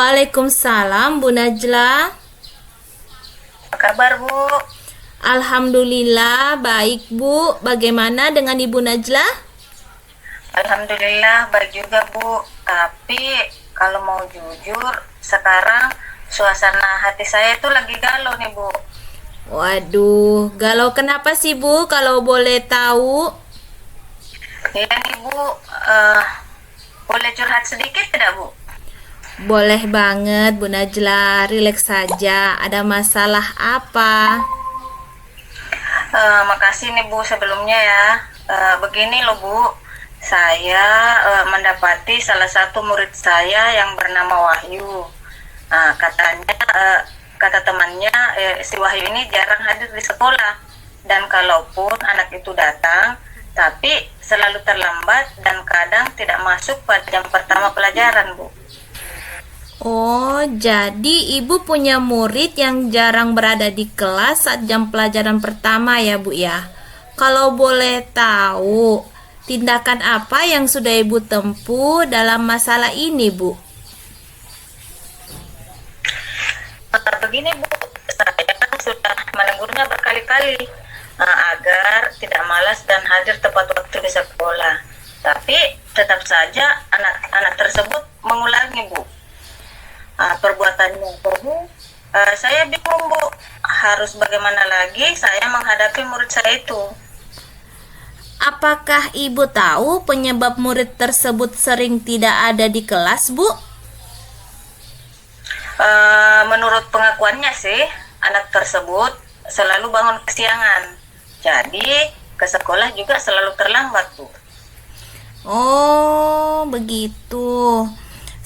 Waalaikumsalam, Bu Najla. Apa kabar, Bu? Alhamdulillah, baik Bu. Bagaimana dengan Ibu Najla? Alhamdulillah, baik juga, Bu. Tapi, kalau mau jujur, sekarang suasana hati saya itu lagi galau nih, Bu. Waduh, galau kenapa sih Bu, kalau boleh tahu? Iya nih, Bu. Eh, Boleh curhat sedikit tidak, Bu? Boleh banget Bu Najla, rileks saja. Ada masalah apa? Makasih nih, Bu, sebelumnya ya. Begini loh, Bu. Saya mendapati salah satu murid saya yang bernama Wahyu. Katanya, kata temannya, si Wahyu ini jarang hadir di sekolah. Dan kalaupun anak itu datang, tapi selalu terlambat dan kadang tidak masuk pada jam pertama pelajaran, Bu. Oh, jadi Ibu punya murid yang jarang berada di kelas saat jam pelajaran pertama ya Bu ya? Kalau boleh tahu, tindakan apa yang sudah Ibu tempuh dalam masalah ini Bu? Begini, Bu, saya sudah menegurnya berkali-kali agar tidak malas dan hadir tepat waktu di sekolah. Tapi tetap saja anak-anak tersebut mengulangi, Bu, perbuatannya. Jadi saya bingung, Bu, harus bagaimana lagi saya menghadapi murid saya itu. Apakah Ibu tahu penyebab murid tersebut sering tidak ada di kelas Bu? Menurut pengakuannya sih, anak tersebut selalu bangun kesiangan. Jadi ke sekolah juga selalu terlambat, Bu. Oh, begitu.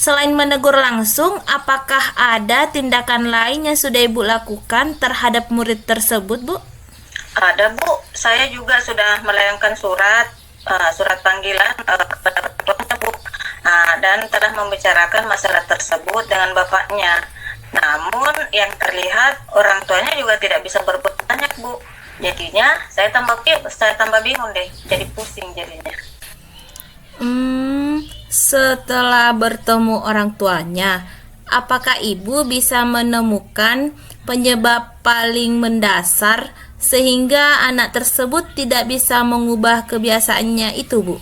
Selain menegur langsung, apakah ada tindakan lain yang sudah Ibu lakukan terhadap murid tersebut, Bu? Ada, Bu. Saya juga sudah melayangkan surat panggilan kepada ketuanya, Bu. Dan telah membicarakan masalah tersebut dengan bapaknya. Namun yang terlihat orang tuanya juga tidak bisa berbuat banyak, Bu. Jadinya saya tambah bingung deh. Jadi pusing jadinya. Setelah bertemu orang tuanya, apakah Ibu bisa menemukan penyebab paling mendasar sehingga anak tersebut tidak bisa mengubah kebiasaannya itu, Bu?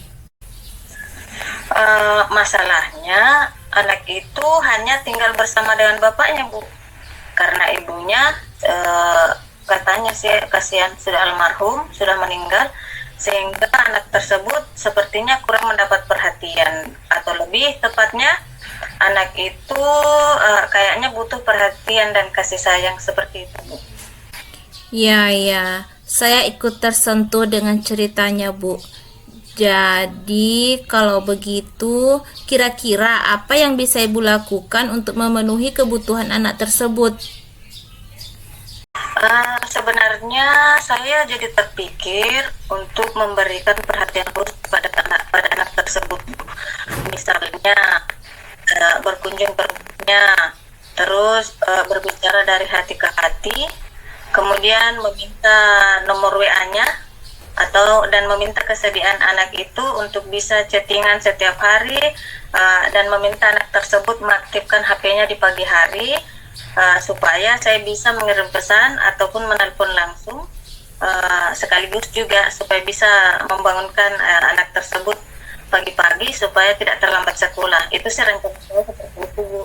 Masalahnya anak itu hanya tinggal bersama dengan bapaknya, Bu. Karena ibunya katanya sih kasihan, sudah almarhum, sudah meninggal, sehingga anak tersebut sepertinya kurang mendapat perhatian, atau lebih tepatnya anak itu kayaknya butuh perhatian dan kasih sayang seperti itu, Bu. Ya, saya ikut tersentuh dengan ceritanya, Bu. Jadi, kalau begitu, kira-kira apa yang bisa Ibu lakukan untuk memenuhi kebutuhan anak tersebut? Sebenarnya saya jadi terpikir untuk memberikan perhatian khusus pada anak tersebut. Misalnya berkunjung ke rumahnya, terus berbicara dari hati ke hati, kemudian meminta nomor WA-nya dan meminta kesediaan anak itu untuk bisa chattingan setiap hari, dan meminta anak tersebut mengaktifkan HP-nya di pagi hari, supaya saya bisa mengirim pesan ataupun menelpon langsung, sekaligus juga supaya bisa membangunkan anak tersebut pagi-pagi supaya tidak terlambat sekolah. Itu sih rencana saya seperti itu, Bu.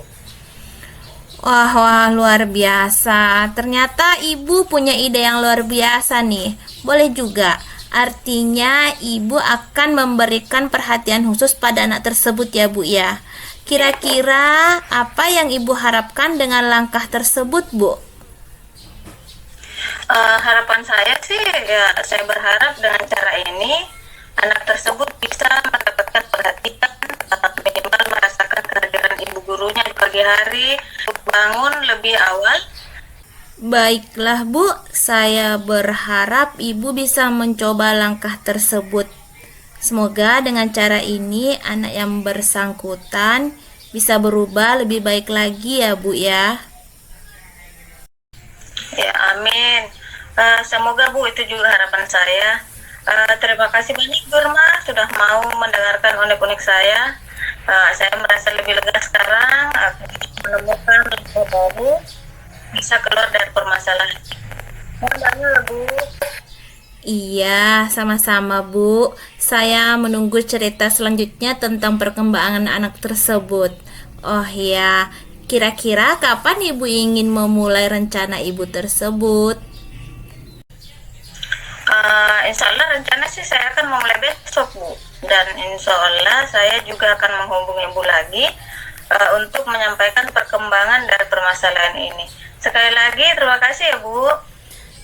Wah, luar biasa. Ternyata Ibu punya ide yang luar biasa nih. Boleh juga. Artinya Ibu akan memberikan perhatian khusus pada anak tersebut ya, Bu ya. Kira-kira apa yang Ibu harapkan dengan langkah tersebut, Bu? Harapan saya sih ya, saya berharap dengan cara ini anak tersebut bisa mendapatkan perhatian, minimal merasakan kehadiran ibu gurunya di pagi hari, bangun lebih awal. Baiklah Bu, saya berharap Ibu bisa mencoba langkah tersebut. Semoga dengan cara ini anak yang bersangkutan bisa berubah lebih baik lagi ya Bu ya. Ya, amin. Semoga, Bu, itu juga harapan saya. Terima kasih banyak, Burma, sudah mau mendengarkan unek-unek saya. Saya merasa lebih lega sekarang. menemukan ilmu baru, bisa keluar dari permasalahan. Mohon Bu. Iya, sama-sama Bu. Saya menunggu cerita selanjutnya tentang perkembangan anak tersebut. Oh ya, kira-kira kapan Ibu ingin memulai rencana Ibu tersebut? Insya Allah rencana sih saya akan memulai besok Bu, dan insya Allah saya juga akan menghubungi Ibu lagi untuk menyampaikan perkembangan dari permasalahan ini. Sekali lagi terima kasih ya Bu.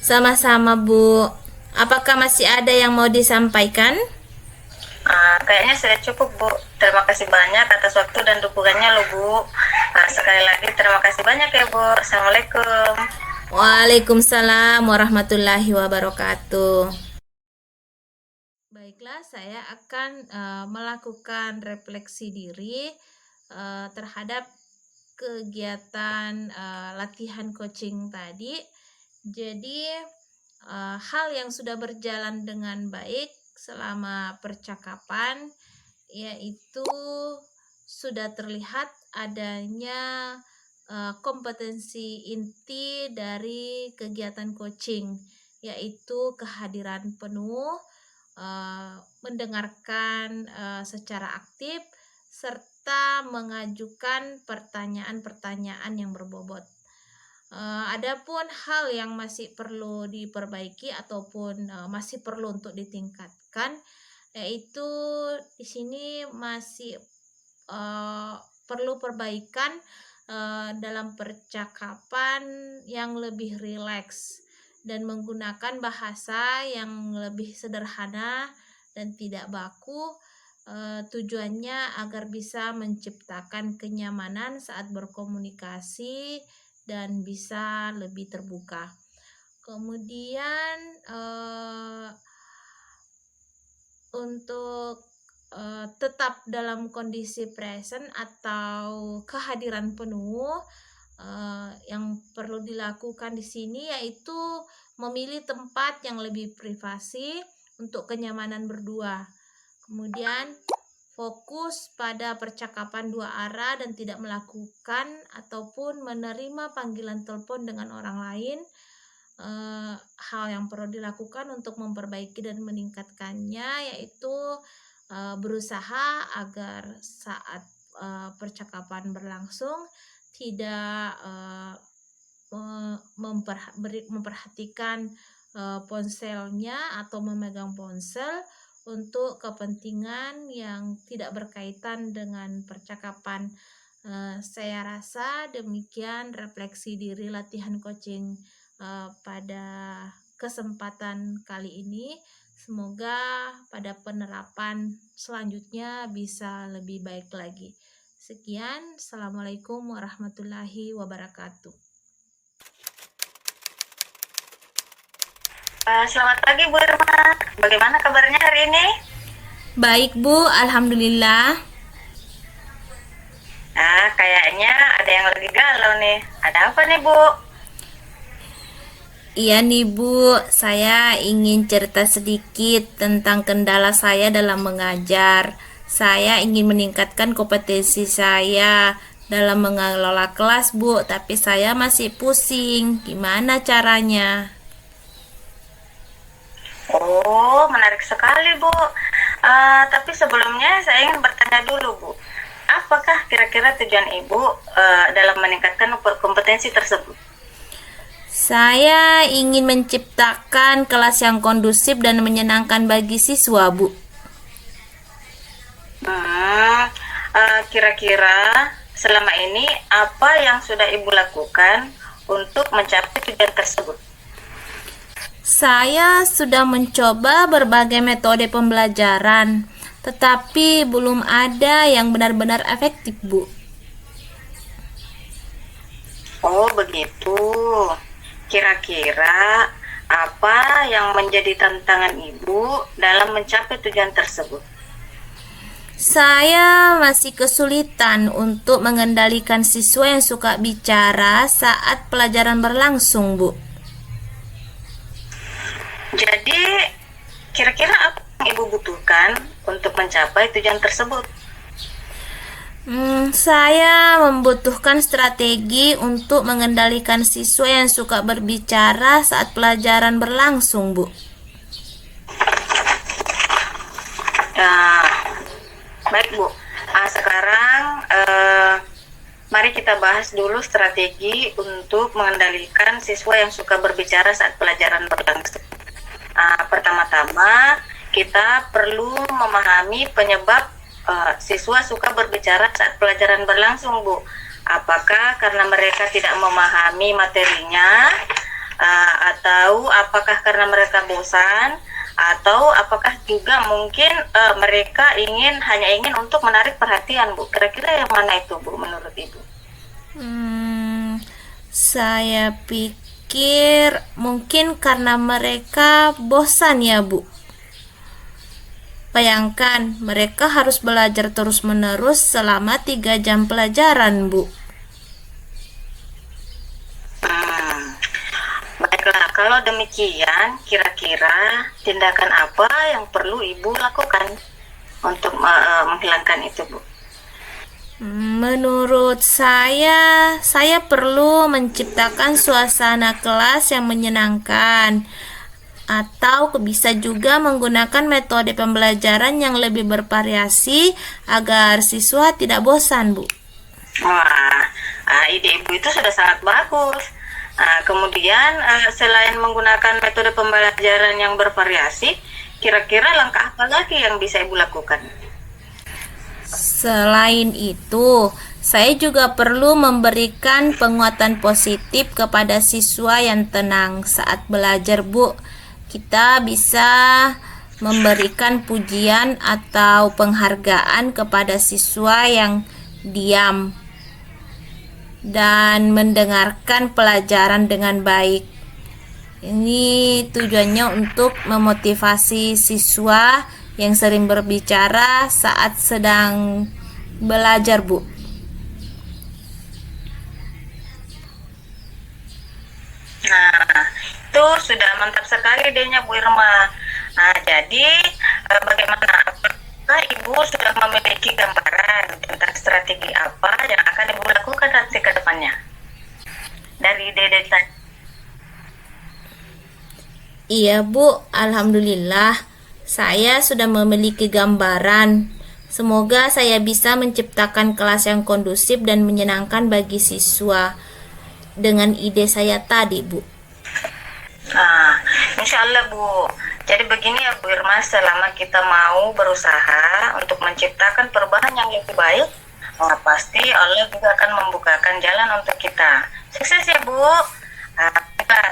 Sama-sama Bu. Apakah masih ada yang mau disampaikan? Kayaknya sudah cukup Bu. Terima kasih banyak atas waktu dan dukungannya loh Bu. Sekali lagi terima kasih banyak ya Bu. Assalamualaikum. Waalaikumsalam warahmatullahi wabarakatuh. Baiklah, saya akan melakukan refleksi diri terhadap kegiatan latihan coaching tadi. Jadi, hal yang sudah berjalan dengan baik selama percakapan yaitu sudah terlihat adanya kompetensi inti dari kegiatan coaching, yaitu kehadiran penuh, mendengarkan secara aktif, serta mengajukan pertanyaan-pertanyaan yang berbobot. Adapun hal yang masih perlu diperbaiki ataupun masih perlu untuk ditingkatkan, yaitu di sini masih perlu perbaikan dalam percakapan yang lebih rileks dan menggunakan bahasa yang lebih sederhana dan tidak baku. Tujuannya agar bisa menciptakan kenyamanan saat berkomunikasi dan bisa lebih terbuka. Kemudian untuk tetap dalam kondisi present atau kehadiran penuh, yang perlu dilakukan di sini yaitu memilih tempat yang lebih privasi untuk kenyamanan berdua. Kemudian fokus pada percakapan dua arah dan tidak melakukan ataupun menerima panggilan telepon dengan orang lain. Hal yang perlu dilakukan untuk memperbaiki dan meningkatkannya yaitu berusaha agar saat percakapan berlangsung tidak memperhatikan ponselnya atau memegang ponsel untuk kepentingan yang tidak berkaitan dengan percakapan. Saya rasa demikian refleksi diri latihan coaching pada kesempatan kali ini. Semoga pada penerapan selanjutnya bisa lebih baik lagi. Sekian, Assalamualaikum warahmatullahi wabarakatuh. Selamat pagi Bu Irma. Bagaimana kabarnya hari ini? Baik Bu, Alhamdulillah. Kayaknya ada yang lagi galau nih. Ada apa nih Bu? Iya nih Bu, saya ingin cerita sedikit tentang kendala saya dalam mengajar. Saya ingin meningkatkan kompetensi saya dalam mengelola kelas Bu, tapi saya masih pusing. Gimana caranya? Oh, menarik sekali Bu. Tapi sebelumnya saya ingin bertanya dulu Bu. Apakah kira-kira tujuan Ibu dalam meningkatkan kompetensi tersebut? Saya ingin menciptakan kelas yang kondusif dan menyenangkan bagi siswa, Bu. Kira-kira selama ini apa yang sudah Ibu lakukan untuk mencapai tujuan tersebut? Saya sudah mencoba berbagai metode pembelajaran, tetapi belum ada yang benar-benar efektif, Bu. Oh, begitu. Kira-kira apa yang menjadi tantangan Ibu dalam mencapai tujuan tersebut? Saya masih kesulitan untuk mengendalikan siswa yang suka bicara saat pelajaran berlangsung, Bu. Jadi, kira-kira apa yang Ibu butuhkan untuk mencapai tujuan tersebut? Saya membutuhkan strategi untuk mengendalikan siswa yang suka berbicara saat pelajaran berlangsung, Bu. Nah, baik Bu. Sekarang mari kita bahas dulu strategi untuk mengendalikan siswa yang suka berbicara saat pelajaran berlangsung. Pertama-tama kita perlu memahami penyebab siswa suka berbicara saat pelajaran berlangsung, Bu. Apakah karena mereka tidak memahami materinya, atau apakah karena mereka bosan, atau apakah juga mungkin mereka hanya ingin untuk menarik perhatian, Bu? Kira-kira yang mana itu, Bu, menurut Ibu? Saya pikir mungkin karena mereka bosan ya, Bu. Bayangkan, mereka harus belajar terus-menerus selama 3 jam pelajaran, Bu. Baiklah, kalau demikian, kira-kira tindakan apa yang perlu Ibu lakukan untuk menghilangkan itu, Bu? Menurut saya perlu menciptakan suasana kelas yang menyenangkan, atau bisa juga menggunakan metode pembelajaran yang lebih bervariasi agar siswa tidak bosan, Bu. Wah, ide Ibu itu sudah sangat bagus. Kemudian selain menggunakan metode pembelajaran yang bervariasi, kira-kira langkah apa lagi yang bisa Ibu lakukan? Selain itu, saya juga perlu memberikan penguatan positif kepada siswa yang tenang saat belajar, Bu. Kita bisa memberikan pujian atau penghargaan kepada siswa yang diam dan mendengarkan pelajaran dengan baik. Ini tujuannya untuk memotivasi siswa yang sering berbicara saat sedang belajar, Bu. Nah, itu sudah mantap sekali idenya, Bu Irma. Jadi bagaimana? Apakah Ibu sudah memiliki gambaran tentang strategi apa yang akan Ibu lakukan nanti ke depannya? Dari ide tadi. Iya, Bu. Alhamdulillah, saya sudah memiliki gambaran. Semoga saya bisa menciptakan kelas yang kondusif dan menyenangkan bagi siswa dengan ide saya tadi, Bu. Insya Allah, Bu. Jadi begini ya, Bu Irma, selama kita mau berusaha untuk menciptakan perubahan yang lebih baik, pasti Allah juga akan membukakan jalan untuk kita. Sukses ya, Bu.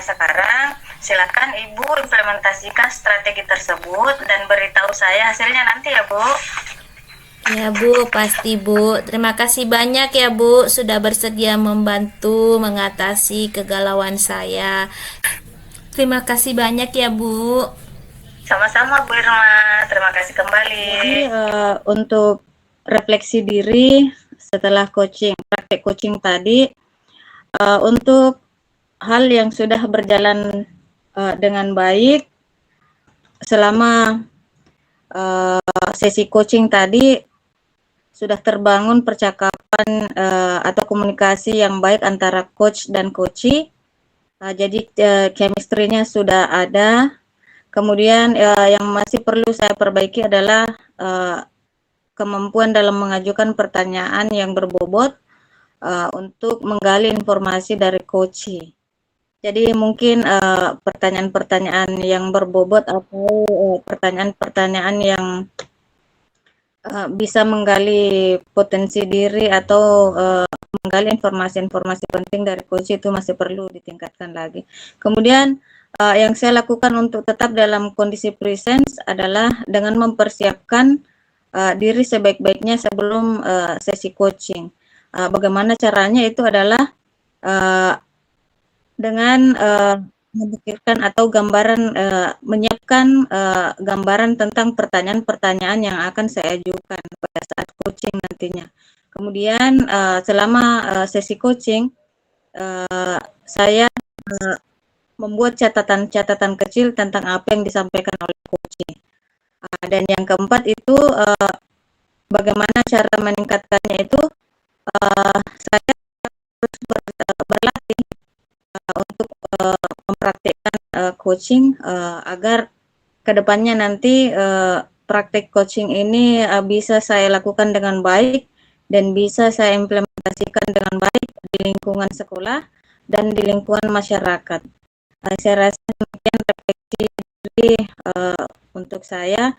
Sekarang silakan Ibu implementasikan strategi tersebut dan beritahu saya hasilnya nanti ya, Bu. Ya, Bu, pasti, Bu. Terima kasih banyak ya, Bu, sudah bersedia membantu mengatasi kegalauan saya. Terima kasih banyak ya, Bu. Sama-sama, Bu Irma. Terima kasih kembali. Jadi untuk refleksi diri setelah praktek coaching tadi, untuk hal yang sudah berjalan dengan baik selama sesi coaching tadi, sudah terbangun percakapan atau komunikasi yang baik antara coach dan coachee. Jadi chemistry-nya sudah ada. Kemudian yang masih perlu saya perbaiki adalah kemampuan dalam mengajukan pertanyaan yang berbobot untuk menggali informasi dari coachee. Jadi mungkin pertanyaan-pertanyaan yang berbobot atau pertanyaan-pertanyaan yang bisa menggali potensi diri atau menggali informasi-informasi penting dari coach itu masih perlu ditingkatkan lagi. Kemudian yang saya lakukan untuk tetap dalam kondisi presence adalah dengan mempersiapkan diri sebaik-baiknya sebelum sesi coaching. Bagaimana caranya itu adalah dengan memikirkan atau menyiapkan gambaran tentang pertanyaan-pertanyaan yang akan saya ajukan pada saat coaching nantinya. Kemudian selama sesi coaching saya membuat catatan-catatan kecil tentang apa yang disampaikan oleh coaching. Dan yang keempat itu bagaimana cara meningkatkannya itu saya harus berlatih untuk mempraktikkan coaching agar kedepannya nanti praktik coaching ini bisa saya lakukan dengan baik dan bisa saya implementasikan dengan baik di lingkungan sekolah dan di lingkungan masyarakat. Saya rasa demikian refleksi dari untuk saya.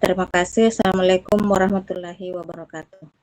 Terima kasih. Assalamualaikum warahmatullahi wabarakatuh.